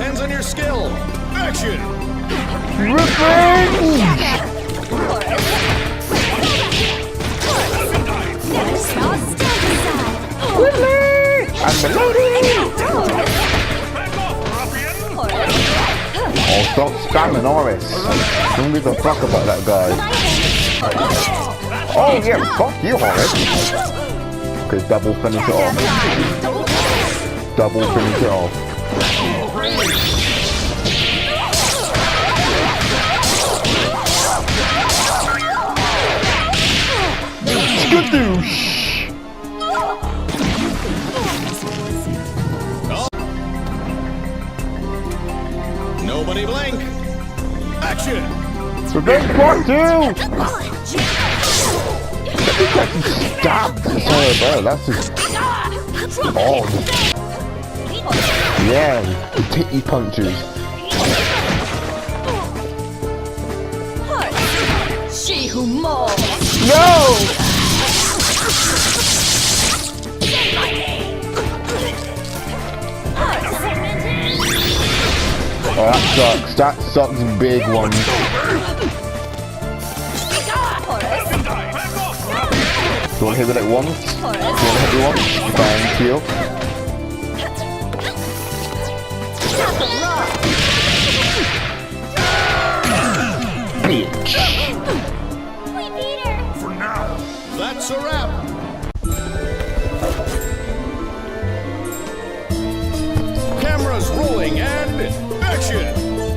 Depends on your skill. Action! I'm the lady! Oh, stop spamming Oris. Don't give a fuck about that guy. Oh yeah, fuck you, Oris. Okay, double finish it off. Double finish it off. Skadoosh! Nobody blink. Action! Revenge part 2! Stop! That's just odd. Yeah, titty punches. She who molds. No! Oh, that sucks. That sucks big one. Do you want to hit it at once? Do you want to hit it once? Thank you. Bitch. We beat her. For now. That's a wrap. Cameras rolling and action.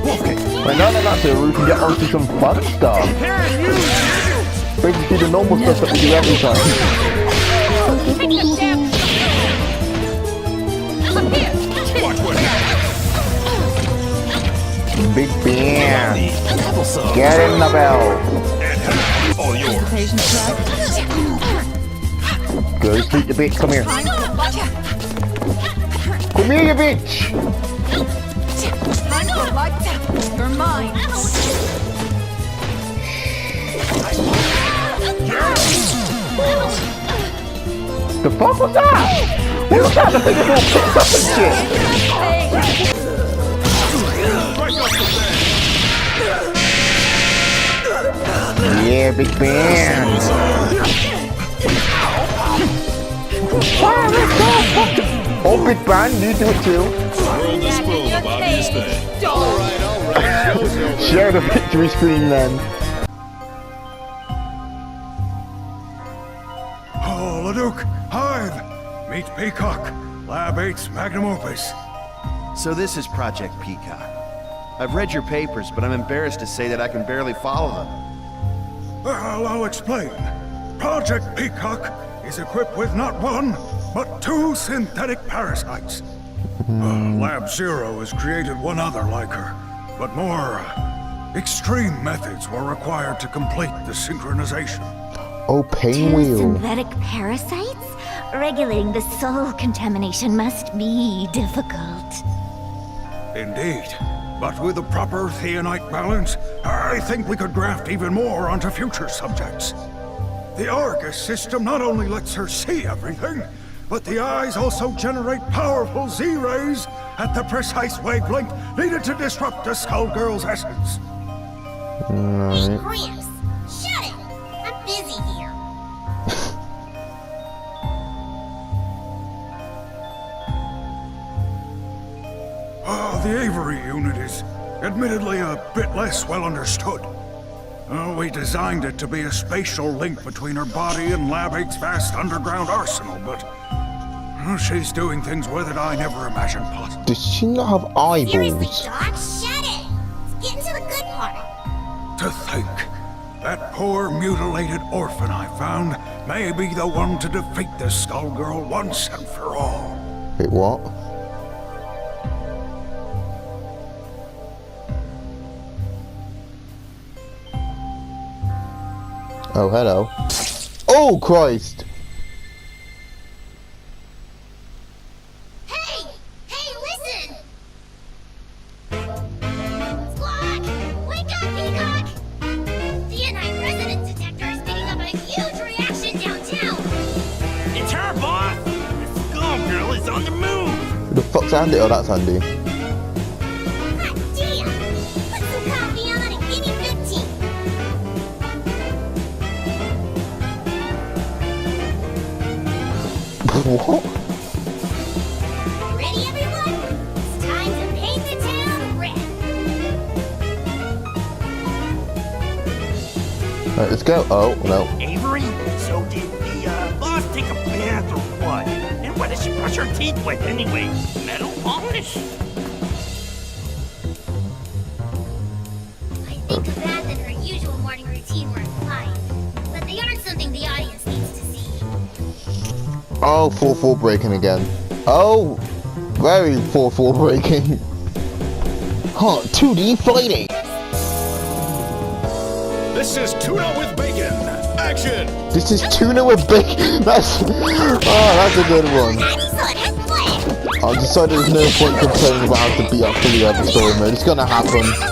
Okay. Right now that's it. We can get on to some fun stuff. Basically the normal stuff that we do every time. Big Ben. Get in the bell. All yours. Go treat the bitch. Come here. Come here, you bitch. You're mine. The fuck was that? What was that? The thing that all picked up and shit. Yeah, Big Ben. Oh, Big Ben, you do it too. Roll the spoon, obvious thing. All right. Share the victory screen then. Oh, Leduc, Hive, meet Peacock, Lab 8's magnum opus. So this is Project Peacock. I've read your papers, but I'm embarrassed to say that I can barely follow them. Well, I'll explain. Project Peacock is equipped with not one, but 2 synthetic parasites. Lab Zero has created one other like her, but more extreme methods were required to complete the synchronization. Oh, Pinwheel. Synthetic parasites? Regulating the soul contamination must be difficult. Indeed. But with the proper theonite balance, I think we could graft even more onto future subjects. The Argus system not only lets her see everything, but the eyes also generate powerful Z-rays at the precise wavelength needed to disrupt the Skullgirl's essence. Hey, Gramps! Shut it! I'm busy here. The Avery unit is admittedly a bit less well understood. We designed it to be a spatial link between her body and Lab 8's vast underground arsenal, but she's doing things with it I never imagined possible. Does she not have Seriously, eyeballs? Doc, shut it! Let's get into the good part. To think, that poor mutilated orphan I found may be the one to defeat the Skullgirl once and for all. Wait, what? Oh, hello. Oh, Christ! Hey! Hey, listen! Squawk! Wake up, Peacock! Theonite resonance detector is picking up a huge reaction downtown! It's her, boss! The Skullgirl is on the move! Who the fuck's Andy? Oh, that's Andy. What? Ready, everyone? It's time to paint the town red. Right, let's go. Oh, no. Avery? So did the boss take a bath or what? And what does she brush her teeth with anyway? Metal polish? I think the bath and her usual morning routine were fine, but they aren't something the audience needs to see. Oh, 4-4 breaking again. Oh, very 4-4 breaking. Huh, 2D fighting. This is Tuna with Bacon. Action! This is tuna with bacon. That's a good one. I decided there's no point complaining about how to beat up fully every story mode. It's gonna happen. Let's go!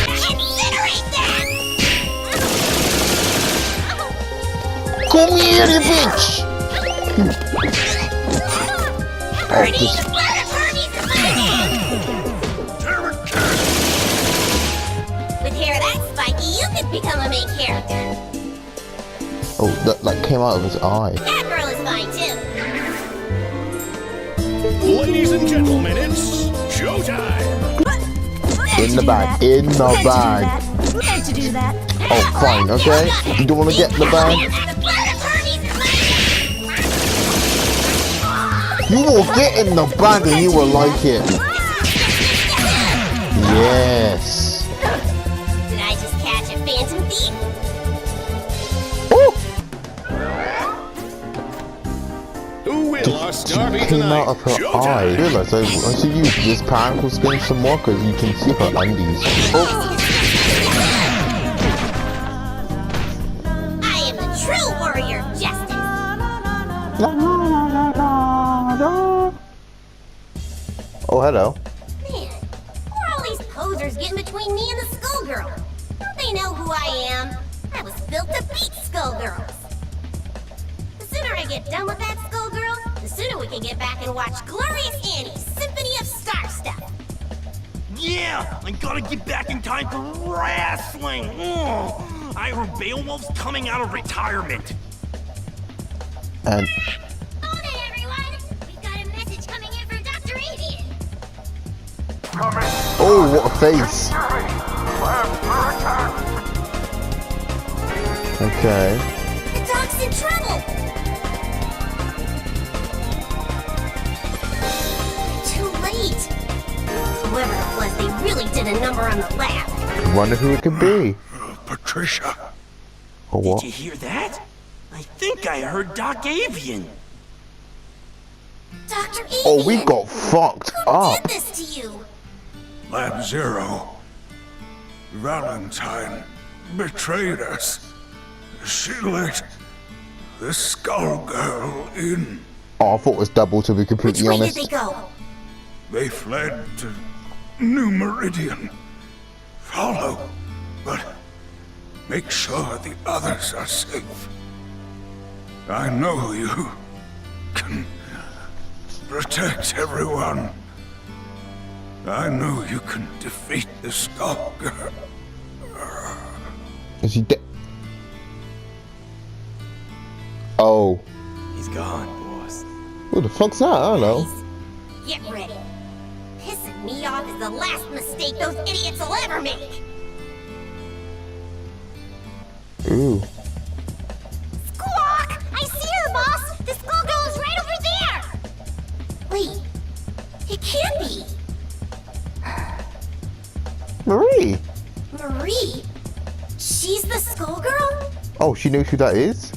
Incinerate that! Come here, you bitch! Birdie, this- the fire party's Damn it, kid! with hair that spiky, you could become a main character. Oh, that came out of his eye. That girl is fine too. Ladies and gentlemen, it's showtime! In the bag. In the bag. Who meant to do that? Oh, fine, okay? You don't want to get in the bag? The fire party's You will get in the bag and you will like it. Yes. Did I just catch a phantom thief? Oh, Who will our star be came out of tonight? her eye. I realized I should use this powerful skin some more because you can see her undies. Oh, I am the true warrior of justice. oh hello. Man, who are all these posers getting between me and the Skullgirl? Don't they know who I am? I was built to beat Skullgirls. The sooner I get done with that Skullgirl, the sooner we can get back and watch Glorious Annie's Symphony of Star Stuff. Yeah, I gotta get back in time for wrestling. Oh, I heard Beowulf's coming out of retirement. And Hold it, everyone! We've got a message coming in from Dr. Avian. oh, what a face. Okay. The dog's in trouble! Too late! Whoever it was, they really did a number on the lab. Wonder who it could be. Patricia. Or what? Did you hear that? I think I heard Doc Avian. Dr. Avian! Oh, we got fucked Who up. did this to you? Lab Zero. Valentine betrayed us. She let the Skull Girl in. Oh, I thought it was double to be Which completely way honest. did they go? They fled to New Meridian. Follow, but make sure the others are safe. I know you can protect everyone. I know you can defeat the Skull Girl. Is he dead? Oh. He's gone, boss. Who the fuck's that? I don't know. Get ready. Pissing me off is the last mistake those idiots will ever make. Ooh. Squawk! I see her, boss! The Skullgirl is right over there! Wait, it can't be. Marie. Marie? She's the Skullgirl? Oh, she knows who that is?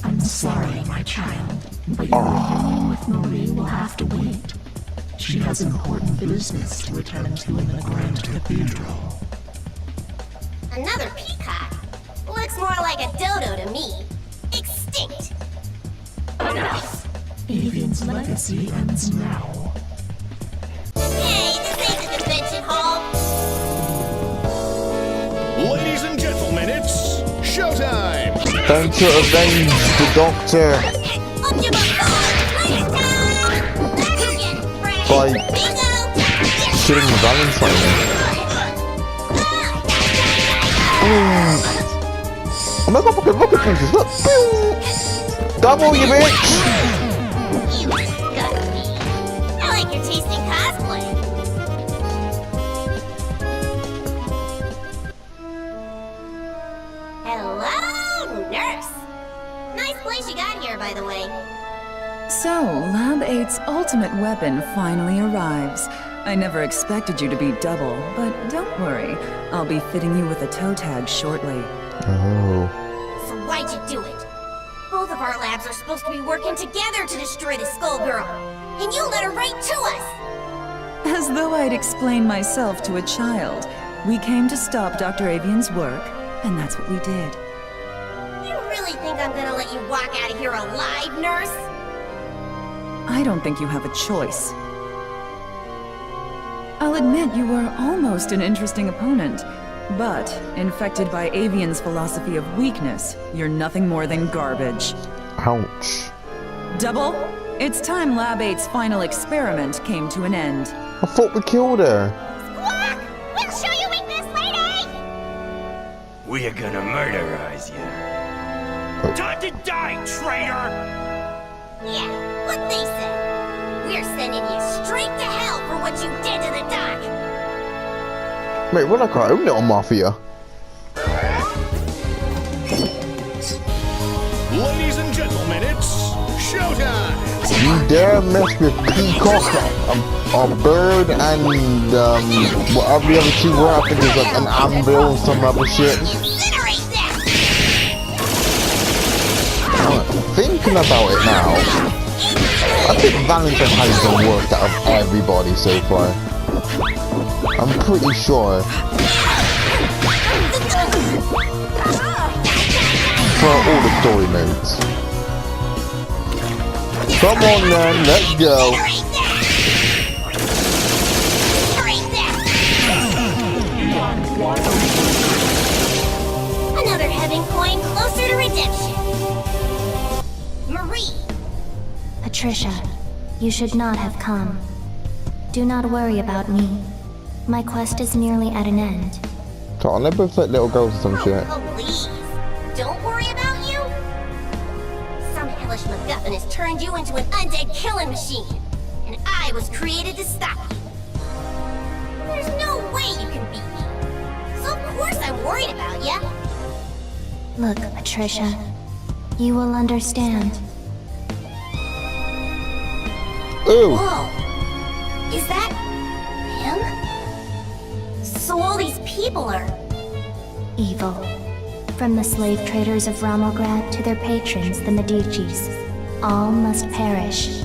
I'm sorry, my child, but your reunion with Marie will have to wait. She has important business to attend to in the Grand Cathedral. Another peacock? Looks more like a dodo to me. Extinct. Enough! Avian's legacy ends now. Hey, this ain't the convention hall. Ladies and gentlemen, it's showtime! Time to avenge the Doctor Optimus Prime, by Bingo! killing Valentine. Oh my god, fucking rocket punches, look! Pew! Double, you bitch! You disgust me. I like your taste in cosplay. Hello, nurse. Nice place you got here, by the way. So, Lab 8's ultimate weapon finally arrives. I never expected you to be double, but don't worry. I'll be fitting you with a toe tag shortly. Oh. So why'd you do it? Both of our labs are supposed to be working together to destroy the Skullgirl, and you let her right to us! As though I'd explain myself to a child. We came to stop Dr. Avian's work, and that's what we did. You really think I'm gonna let you walk out of here alive, nurse? I don't think you have a choice. I'll admit you were almost an interesting opponent, but infected by Avian's philosophy of weakness, you're nothing more than garbage. Ouch. Double, it's time Lab 8's final experiment came to an end. I thought we killed her. Squawk! We'll show you weakness, lady! We're gonna murderize you. Time to die, traitor! Yeah, what they said. We're sending you straight to hell for what you did to the doc! Mate, we're like our own little mafia. Ladies and gentlemen, it's showtime! You dare mess with Peacock, a bird, and whatever the other two were, I think it was like an anvil or some other shit. Incinerate that! Thinking about it now, I think Valentine has the worst out of everybody so far. I'm pretty sure. For all the story modes. Come on then, let's go. Incinerate that! Another heaven coin closer to redemption. Marie! Patricia, you should not have come. Do not worry about me. My quest is nearly at an end. So they're both like little girls or some shit. Oh, please. Don't worry about you. Some hellish MacGuffin has turned you into an undead killing machine. And I was created to stop you. There's no way you can beat me. So of course I'm worried about you. Look, Patricia, you will understand. Ooh, Whoa. Is that him? So all these people are... Evil. From the slave traders of Ramograd to their patrons, the Medicis. All must perish.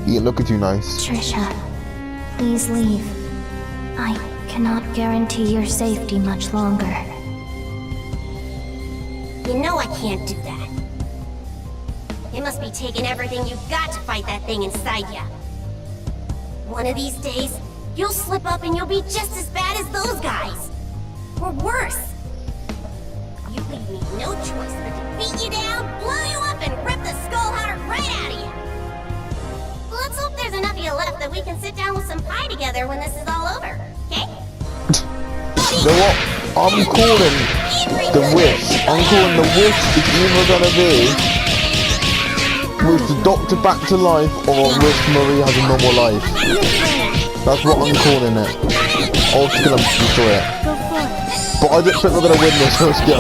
yeah, look at you, nice. Patricia, please leave. I cannot guarantee your safety much longer. You know I can't do that. It must be taking everything you've got to fight that thing inside ya. One of these days, you'll slip up and you'll be just as bad as those guys. Or worse. You leave me no choice but to beat you down, blow you up, and rip the skull heart right out of you. Let's hope there's enough of you left that we can sit down with some pie together when this is all over, okay? You know what? I'm calling the wish. I'm calling the wish is either gonna be wish the doctor back to life or wish Marie has a normal life. That's what I'm calling it. I'm just gonna destroy it. But I don't think we're gonna win this. Let's go.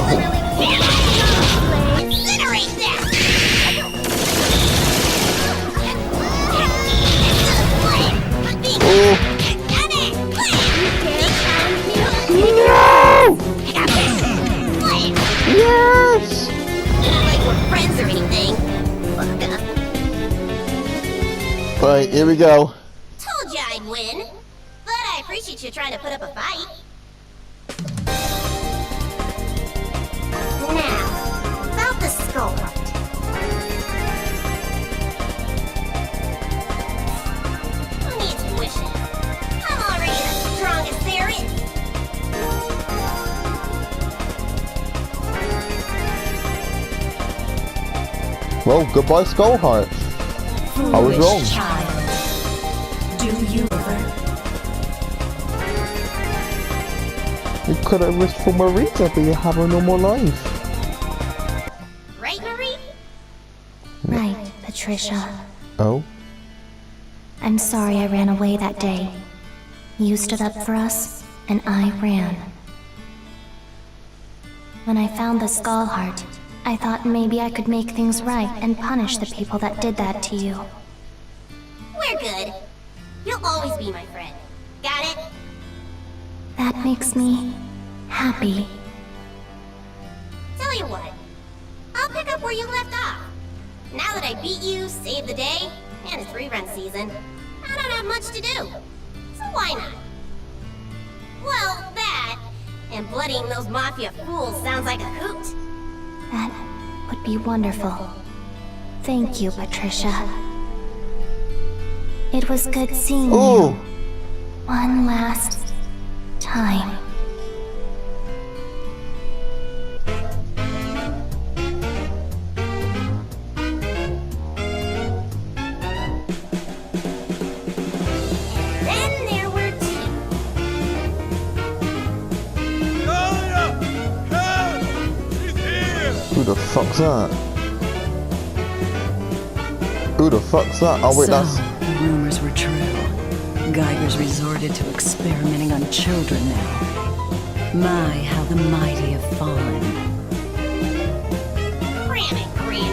Incinerate that! Oh. Yes! Not like we're friends or anything. Right, here we go. Told you I'd win. But I appreciate you trying to put up a fight. Now, about the skull heart. Who needs wishes? I'm already the strongest there is. Well, goodbye, Skullheart. I was wrong. Child. Do you ever? You could have wished for Marita, but you have a normal life. Right, Marie? Right. Patricia. Oh? I'm sorry I ran away that day. You stood up for us, and I ran. When I found the Skull Heart, I thought maybe I could make things right and punish the people that did that to you. We're good. You'll always be my friend. Got it? That makes me happy. Tell you what, I'll pick up where you left off. Now that I beat you, saved the day, and it's rerun season, I don't have much to do. So why not? Well, that, and bloodying those Mafia fools sounds like a hoot. That would be wonderful. Thank you, Patricia. It was good seeing Oh! you. One last time. Then there were two. Who the fuck's that? Who the fuck's that? Oh wait, So, that's... the rumors were true. Geiger's resorted to experimenting on children now. My, how the mighty have fallen. Cram it, Granny.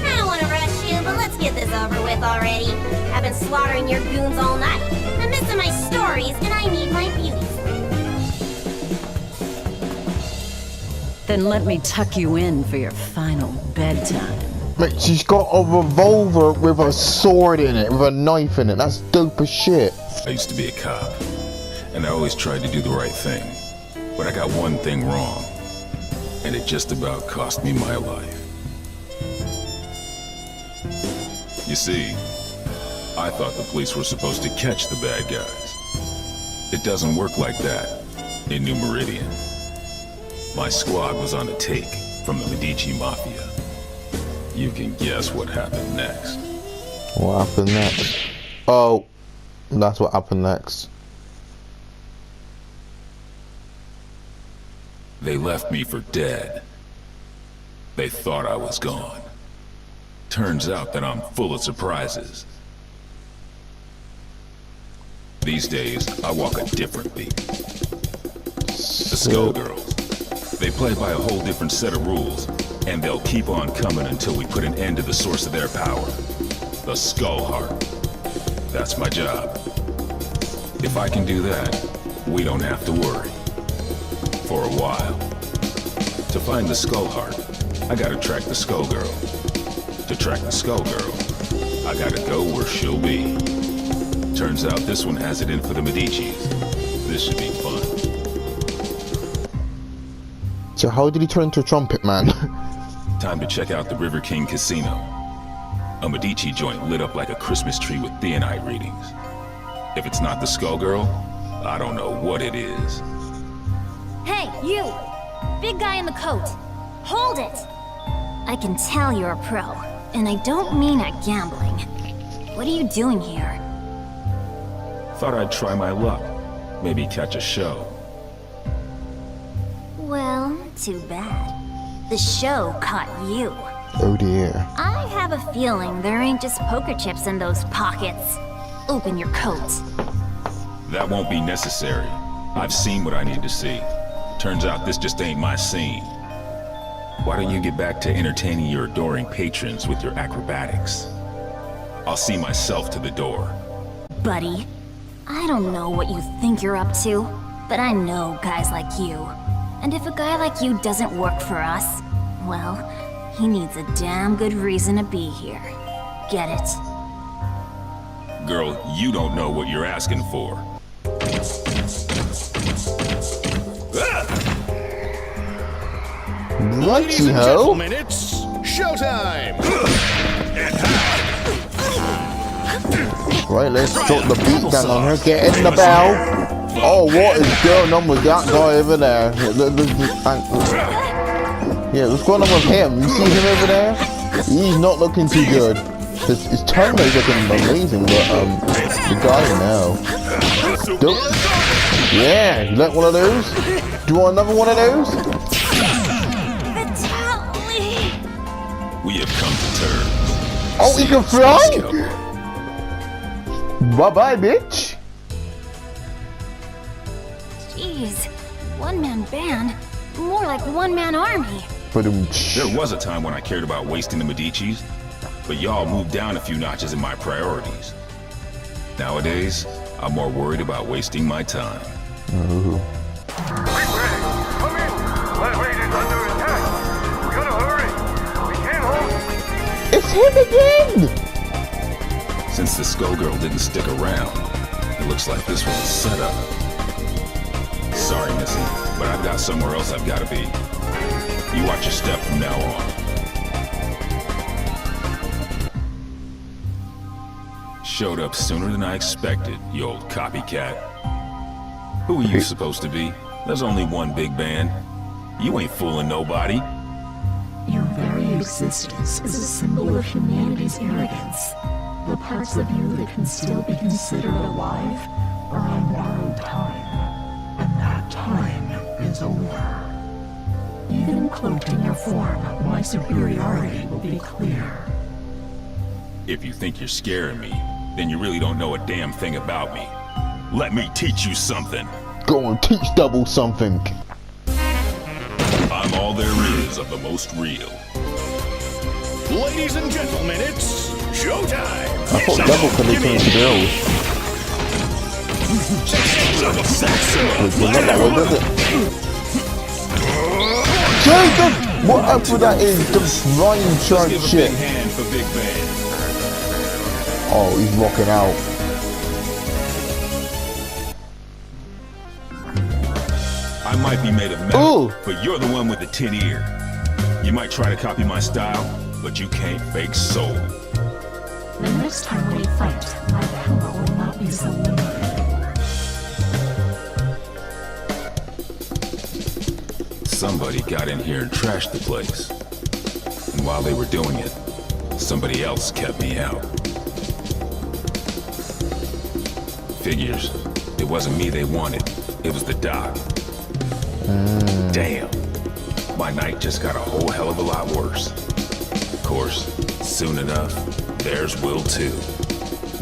I don't want to rush you, but let's get this over with already. I've been slaughtering your goons all night. I'm missing my stories, and I need my beauties. Then let me tuck you in for your final bedtime. Mate, she's got a revolver with a sword in it, with a knife in it. That's dope as shit. I used to be a cop, and I always tried to do the right thing. But I got one thing wrong, and it just about cost me my life. You see, I thought the police were supposed to catch the bad guys. It doesn't work like that in New Meridian. My squad was on a take from the Medici Mafia. You can guess what happened next. What happened next? Oh, that's what happened next. They left me for dead. They thought I was gone. Turns out that I'm full of surprises. These days, I walk a different beat. The Skullgirls. They play by a whole different set of rules, and they'll keep on coming until we put an end to the source of their power. The Skull Heart. That's my job. If I can do that, we don't have to worry. For a while. To find the Skull Heart, I gotta track the Skullgirl. To track the Skullgirl, I gotta go where she'll be. Turns out this one has it in for the Medicis. This should be fun. So how did he turn into a trumpet man? Time to check out the River King Casino. A Medici joint lit up like a Christmas tree with theonite readings. If it's not the Skullgirl, I don't know what it is. Hey, you! Big guy in the coat. Hold it! I can tell you're a pro, and I don't mean at gambling. What are you doing here? Thought I'd try my luck. Maybe catch a show. Well, too bad. The show caught you. Oh dear. I have a feeling there ain't just poker chips in those pockets. Open your coat. That won't be necessary. I've seen what I need to see. Turns out this just ain't my scene. Why don't you get back to entertaining your adoring patrons with your acrobatics? I'll see myself to the door. Buddy, I don't know what you think you're up to, but I know guys like you. And if a guy like you doesn't work for us, well, he needs a damn good reason to be here. Get it? Girl, you don't know what you're asking for. Righty ho. It's showtime! Right, let's drop the beat down on her. Get in the bell. Oh, what is going on with that guy over there? Yeah, what's going on with him? You see him over there? He's not looking too good. His tongue is looking amazing, but the guy now. Yeah, you like one of those? Do you want another one of those? We have come to terms. Oh, he can fly? Bye-bye, bitch. Jeez, one-man band? More like one-man army. There was a time when I cared about wasting the Medicis, but y'all moved down a few notches in my priorities. Nowadays, I'm more worried about wasting my time. Ooh. Come in! My raid is under attack! We gotta hurry! We can't hold... It's him again! Since the Skullgirl didn't stick around, it looks like this was a setup. Sorry, Missy, but I've got somewhere else I've gotta be. You watch your step from now on. Showed up sooner than I expected, you old copycat. Who are you supposed to be? There's only one big band. You ain't fooling nobody. Your very existence is a symbol of humanity's arrogance. The parts of you that can still be considered alive are on borrowed time. And that time is over. Even cloaked in your form, my superiority will be clear. If you think you're scaring me, then you really don't know a damn thing about me. Let me teach you something. Go and teach Double something. I'm all there is of the most real. Ladies and gentlemen, it's showtime! I thought Double could have turned to girls. Not that way, does it? Jesus! Whatever that is, the rhyme chart Give a shit. big hand for Big Band. Oh, he's rocking out. I might be made of metal, Ooh. but you're the one with the tin ear. You might try to copy my style, but you can't fake soul. The next time we fight, my power will not be so limited. Somebody got in here and trashed the place. And while they were doing it, somebody else kept me out. Figures. It wasn't me they wanted. It was the doc. Damn. My night just got a whole hell of a lot worse. Of course, soon enough, theirs will too.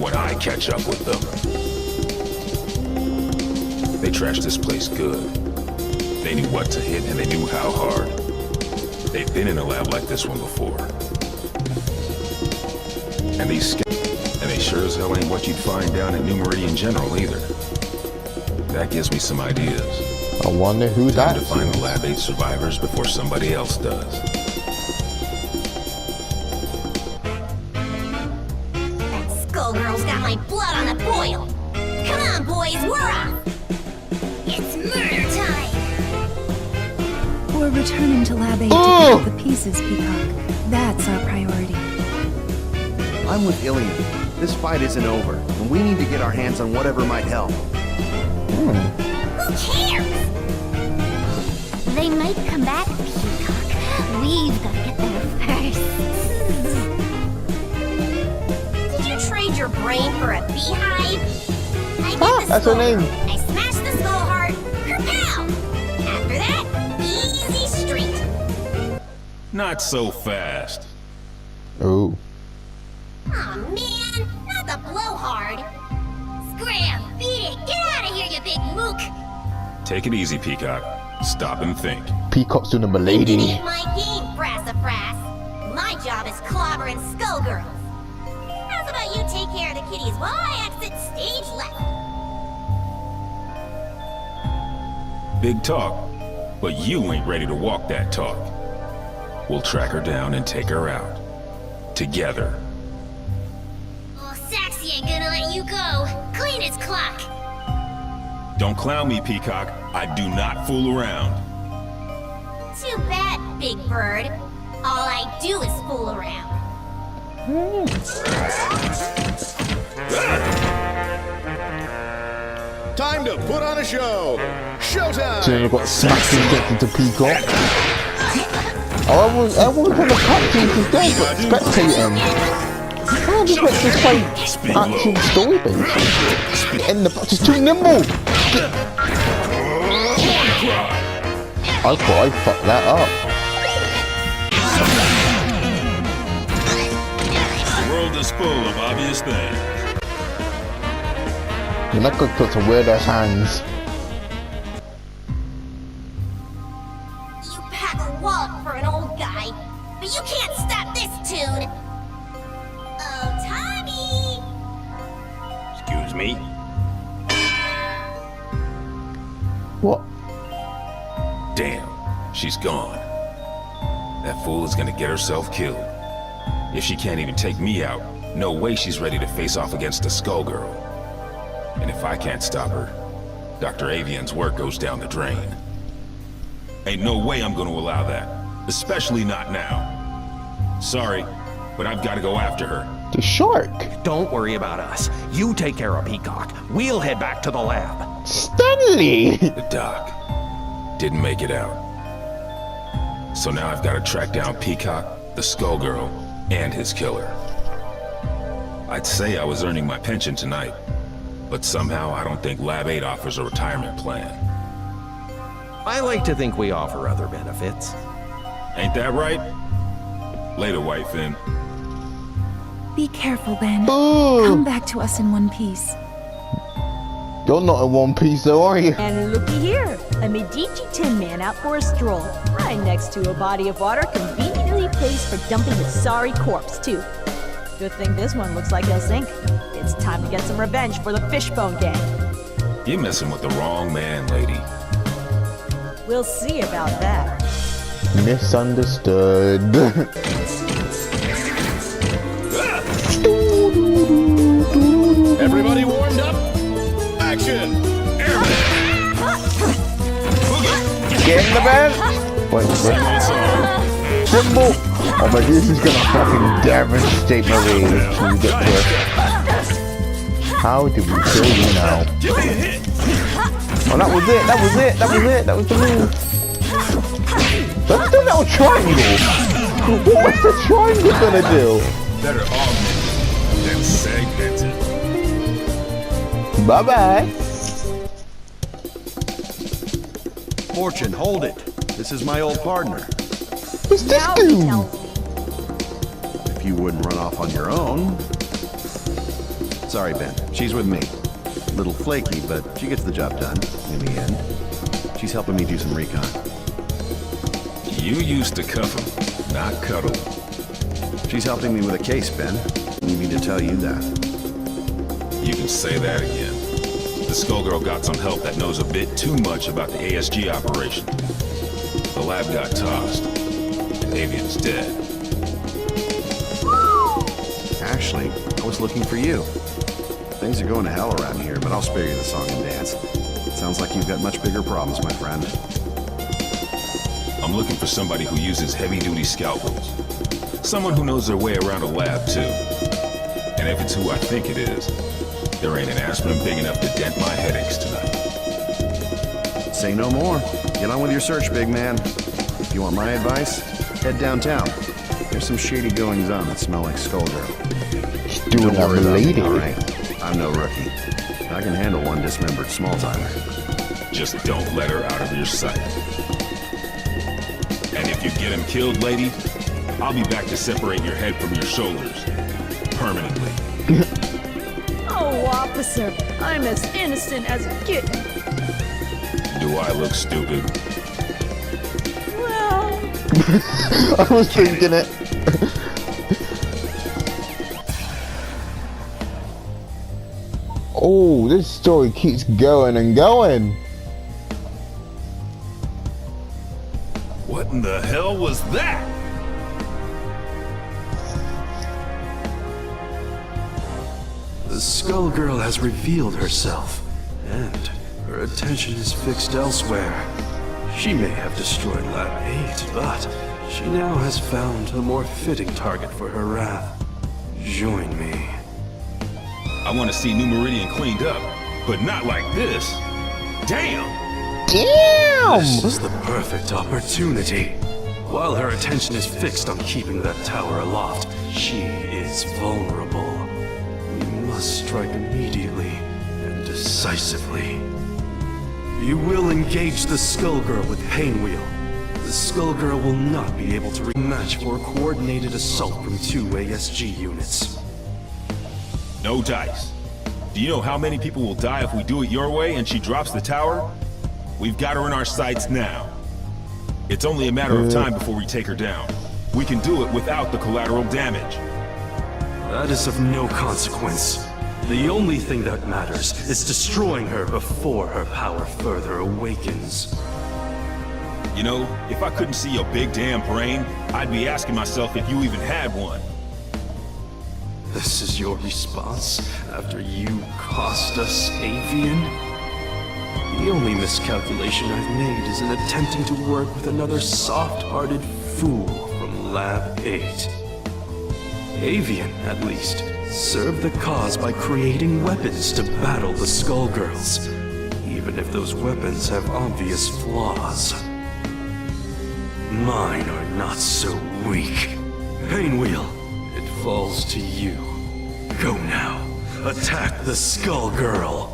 When I catch up with them. They trashed this place good. They knew what to hit and they knew how hard. They've been in a lab like this one before. And these and they sure as hell ain't what you'd find down at New Meridian General either. That gives me some ideas. I wonder who Time that to find the Lab 8 survivors before somebody else does. That Skullgirl's got my blood on the boil. Come on, boys, we're off. It's murder time. We're returning to Lab 8 to Oh! pick up the pieces, Peacock. That's our priority. I'm with Ilian. This fight isn't over, and we need to get our hands on whatever might help. Who cares? They might come back, Peacock. We've got to get there first. Did you trade your brain for a beehive? I get Ah, the that's her skull. name. I smash the skull heart. Kerpow! After that, easy street. Not so fast. Oh. Aw, man, not the blowhard. Scram, beat it, get out of here, you big mook. Take it easy, Peacock. Stop and think. Peacock's doing a It milady. ain't my game, Brassafrass. My job is clobbering Skullgirls. How's about you take care of the kitties while I exit stage left? Big talk, but you ain't ready to walk that talk. We'll track her down and take her out. Together. Oh, Saxy ain't gonna let you go. Clean as clock. Don't clown me, Peacock. I do not fool around. Too bad, Big Bird. All I do is fool around. Time to put on a show! Showtime! So I got smacked and get into Peacock. I was on the cutscenes today, but spectating. I just went to play action story based. And the just too nimble. I thought I fucked that up. world is full of obvious things. And that guy got some weird ass hands. You pack a wallop for an old guy, but you can't stop this tune. Oh, Tommy! Excuse me? What? Damn, she's gone. That fool is gonna get herself killed. If she can't even take me out, no way she's ready to face off against the Skullgirl. And if I can't stop her, Dr. Avian's work goes down the drain. Ain't no way I'm gonna allow that. Especially not now. Sorry, but I've gotta go after her. The shark? Don't worry about us. You take care of Peacock. We'll head back to the lab. Stanley! The doc didn't make it out. So now I've gotta track down Peacock, the Skullgirl, and his killer. I'd say I was earning my pension tonight, but somehow I don't think Lab 8 offers a retirement plan. I like to think we offer other benefits. Ain't that right? Later, White Finn. Be careful, Ben. Ooh. Come back to us in one piece. You're not in one piece though, are you? And looky here, a Medici Tin Man out for a stroll, right next to a body of water conveniently placed for dumping his sorry corpse, too. Good thing this one looks like he'll sink. It's time to get some revenge for the Fishbone Gang. You're messing with the wrong man, lady. We'll see about that. Misunderstood. Everybody warmed up? Action! Get in the bed! Wait, Symbol! Oh my, this is gonna fucking devastate Marie if you get this. How do we kill you now? Oh, that was it, that was it, that was it, that was the move. Let's do that triangle! What was the triangle gonna do? Better augment than segmented. Bye-bye. Fortune, hold it. This is my old partner. What's this Now do? he tells me. If you wouldn't run off on your own. Sorry, Ben. She's with me. A little flaky, but she gets the job done in the end. She's helping me do some recon. You used to cuff him, not cuddle. She's helping me with a case, Ben. Need me to tell you that. You can say that again. The Skullgirl got some help that knows a bit too much about the ASG operation. The lab got tossed. Avian's dead. Ashley, I was looking for you. Things are going to hell around here, but I'll spare you the song and dance. It sounds like you've got much bigger problems, my friend. I'm looking for somebody who uses heavy-duty scalpels. Someone who knows their way around a lab, too. And if it's who I think it is, there ain't an aspirin big enough to dent my headaches tonight. Say no more. Get on with your search, big man. If you want my advice, head downtown. There's some shady goings-on that smell like Skullgirl. She's doing that lady. All right, I'm no rookie. I can handle one dismembered small-timer. Just don't let her out of your sight. And if you get him killed, lady, I'll be back to separate your head from your shoulders. Permanently. Oh, officer, I'm as innocent as a kitten. Do I look stupid? Well, I was thinking it. Oh, this story keeps going and going. What in the hell was that? The Skullgirl has revealed herself, and her attention is fixed elsewhere. She may have destroyed Lab 8, but she now has found a more fitting target for her wrath. Join me. I want to see New Meridian cleaned up, but not like this. Damn! Damn! This is the perfect opportunity. While her attention is fixed on keeping that tower aloft, she is vulnerable. We must strike immediately and decisively. You will engage the Skullgirl with Painwheel. The Skullgirl will not be able to rematch for a coordinated assault from 2 ASG units. No dice. Do you know how many people will die if we do it your way and she drops the tower? We've got her in our sights now. It's only a matter of time before we take her down. We can do it without the collateral damage. That is of no consequence. The only thing that matters is destroying her before her power further awakens. You know, if I couldn't see your big damn brain, I'd be asking myself if you even had one. This is your response after you cost us Avian? The only miscalculation I've made is in attempting to work with another soft-hearted fool from Lab 8. Avian, at least, served the cause by creating weapons to battle the Skullgirls, even if those weapons have obvious flaws. Mine are not so weak. Painwheel, it falls to you. Go now. Attack the Skullgirl.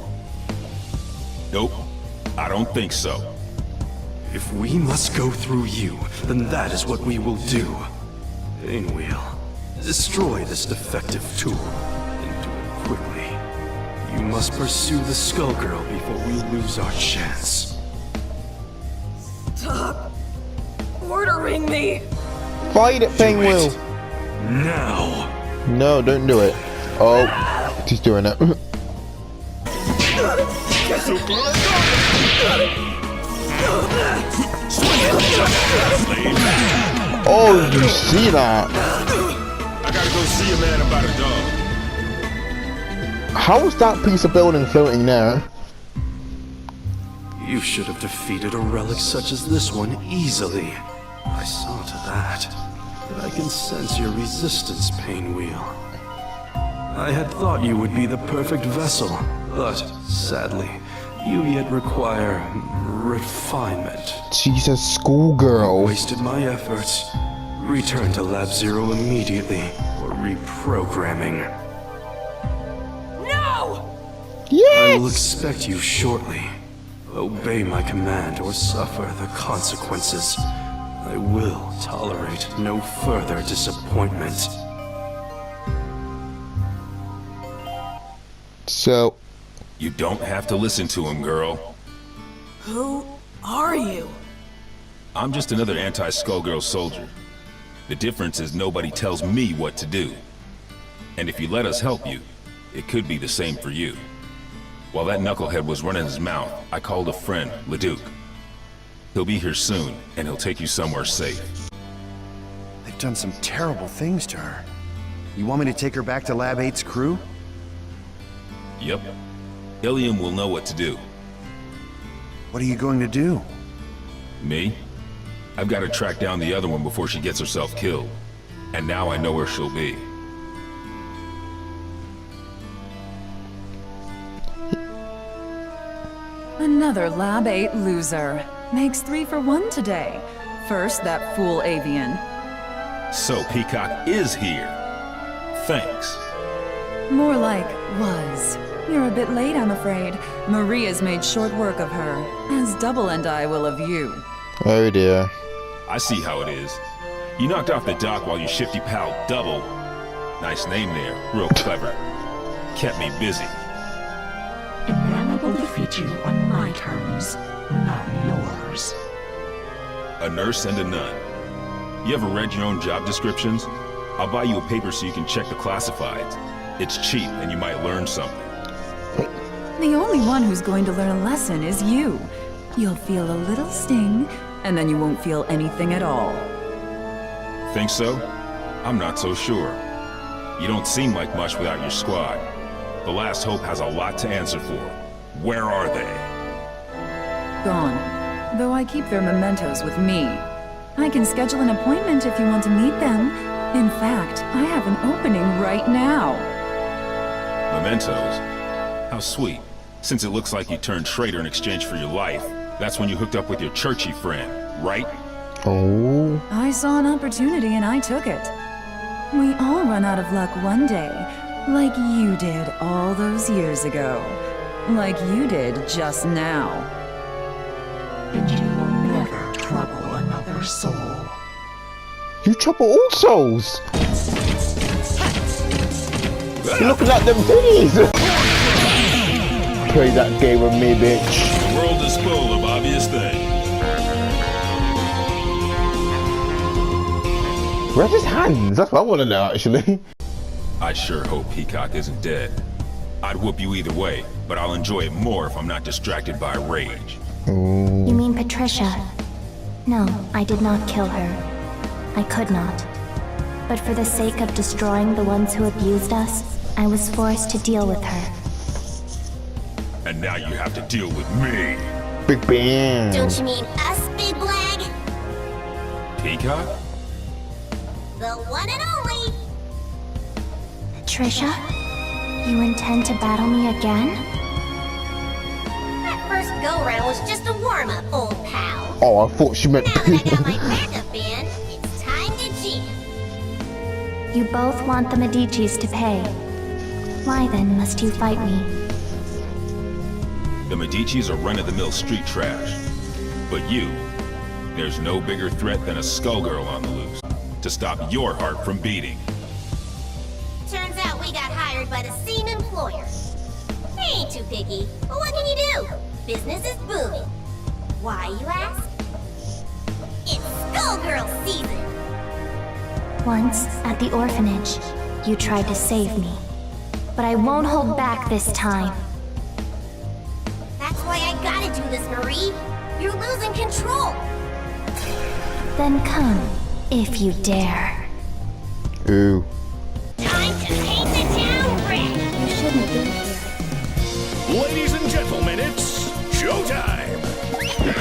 Nope, I don't think so. If we must go through you, then that is what we will do. Painwheel, destroy this defective tool, and do it quickly. You must pursue the Skullgirl before we lose our chance. Stop ordering me! Fight it, Pinwheel! Now! No, don't do it. Oh, he's doing it. Oh, you see that? I gotta go see a man about a dog. How is that piece of building floating there? You should have defeated a relic such as this one easily. I saw to that. But I can sense your resistance, Painwheel. I had thought you would be the perfect vessel, but sadly, you yet require refinement. Jesus, schoolgirl. Wasted my efforts. Return to Lab Zero immediately, or reprogramming. No! Yes! I will expect you shortly. Obey my command or suffer the consequences. I will tolerate no further disappointment. So... You don't have to listen to him, girl. Who are you? I'm just another anti-Skullgirl soldier. The difference is nobody tells me what to do. And if you let us help you, it could be the same for you. While that knucklehead was running his mouth, I called a friend, Leduc. He'll be here soon, and he'll take you somewhere safe. They've done some terrible things to her. You want me to take her back to Lab 8's crew? Yep. Ilium will know what to do. What are you going to do? Me? I've got to track down the other one before she gets herself killed. And now I know where she'll be. Another Lab 8 loser. Makes 3 for 1 today. First, that fool Avian. So Peacock is here. Thanks. More like was. You're a bit late, I'm afraid. Maria's made short work of her, as Double and I will of you. Oh dear. I see how it is. You knocked off the dock while your shifty pal Double, nice name there, real clever, kept me busy. And now I will defeat you on my terms, not yours. A nurse and a nun. You ever read your own job descriptions? I'll buy you a paper so you can check the classifieds. It's cheap and you might learn something. The only one who's going to learn a lesson is you. You'll feel a little sting, and then you won't feel anything at all. Think so? I'm not so sure. You don't seem like much without your squad. The Last Hope has a lot to answer for. Where are they? Gone. Though I keep their mementos with me. I can schedule an appointment if you want to meet them. In fact, I have an opening right now. Mementos? How sweet. Since it looks like you turned traitor in exchange for your life, that's when you hooked up with your churchy friend, right? Oh. I saw an opportunity and I took it. We all run out of luck one day, like you did all those years ago. Like you did just now. And you will never trouble another soul. You trouble all souls! You're looking at them titties. Play that game with me, bitch. The world is full of obvious things. Where's his hands? That's what I want to know, actually. I sure hope Peacock isn't dead. I'd whoop you either way, but I'll enjoy it more if I'm not distracted by rage. You mean Patricia? No, I did not kill her. I could not. But for the sake of destroying the ones who abused us, I was forced to deal with her. And now you have to deal with me. Big bang. Don't you mean us, Big Blag? Peacock? The one and only. Patricia? You intend to battle me again? That first go-round was just a warm-up, old pal. Oh, I thought she meant. Now that I got my backup band, it's time to jam. You both want the Medicis to pay. Why then must you fight me? The Medicis are run-of-the-mill street trash. But you, there's no bigger threat than a skullgirl on the loose to stop your heart from beating. Turns out we got hired by the same employer. They ain't too picky, but what can you do? Business is booming. Why, you ask? It's Skullgirl season! Once, at the orphanage, you tried to save me. But I won't hold back this time. That's why I gotta do this, Marie. You're losing control. Then come, if you dare. Ooh. Time to paint the town red. You shouldn't be here. Ladies and gentlemen, it's showtime!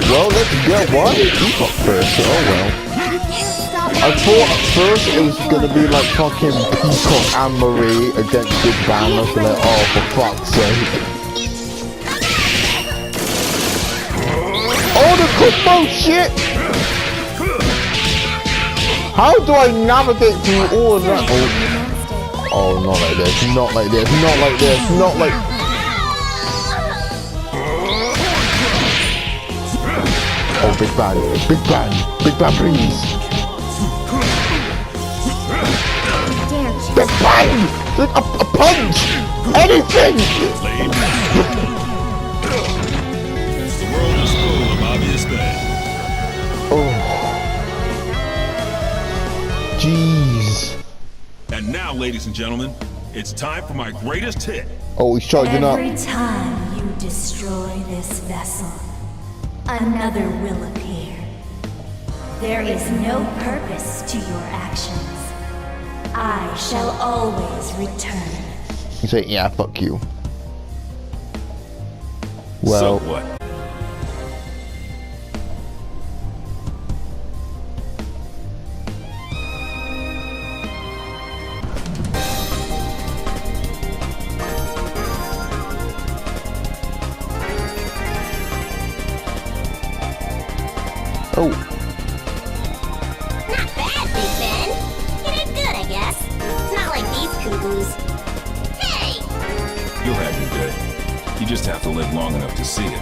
Well, let's get one. Peacock first. Oh well. I thought at first it was gonna be like fucking Peacock and Marie against Big Bang. I was like, oh, for fuck's sake. Oh, the combo shit! How do I navigate through all of that? Oh, not like this, not like this, not like this, not like... Oh, Big Bang, Big Bang, Big Bang, please. Big Bang! A punch! Anything! The world is full of obvious things. Oh. Jeez. And now, ladies and gentlemen, it's time for my greatest hit. Oh, he's charging up. Every time you destroy this vessel, another will appear. There is no purpose to your actions. I shall always return. He's like, yeah, fuck you. Well, so what? oh, Not bad, Big Ben. You did good, I guess. It's not like these cuckoos. Hey! You'll have your day. You just have to live long enough to see it.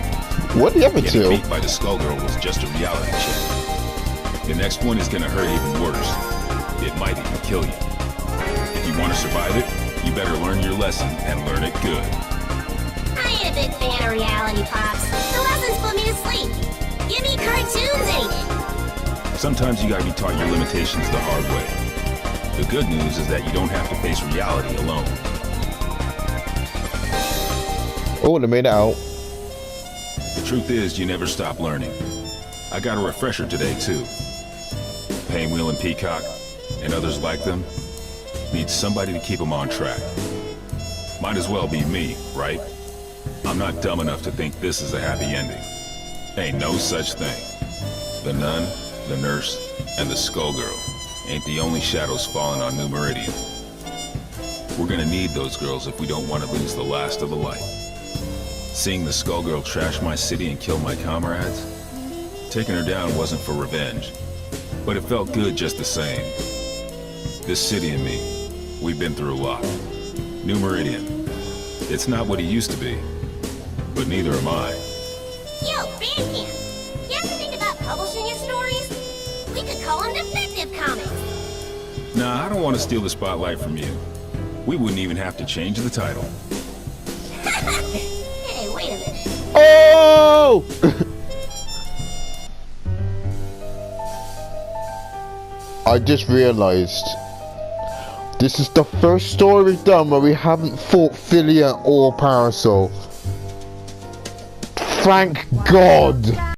what the other Getting two? beat by the Skullgirl was just a reality check. The next one is gonna hurt even worse. It might even kill you. If you want to survive it, you better learn your lesson and learn it good. I ain't a big fan of reality pops. The lessons put me to sleep. Give me cartoons any day. Sometimes you gotta be taught your limitations the hard way. The good news is that you don't have to face reality alone. Oh, they made it out. The truth is, you never stop learning. I got a refresher today, too. Painwheel and Peacock, and others like them, need somebody to keep them on track. Might as well be me, right? I'm not dumb enough to think this is a happy ending. Ain't no such thing. The nun, the nurse, and the Skullgirl ain't the only shadows falling on New Meridian. We're gonna need those girls if we don't want to lose the last of the light. Seeing the Skullgirl trash my city and kill my comrades? Taking her down wasn't for revenge, but it felt good just the same. This city and me, we've been through a lot. New Meridian, it's not what it used to be, but neither am I. Yo, Bandcamp! You ever think about publishing your stories? We could call them Defective Comics. Nah, I don't want to steal the spotlight from you. we wouldn't even have to change the title. Hey, wait a minute. Oh! I just realised this is the first story we've done where we haven't fought Philia or Parasol. Thank God!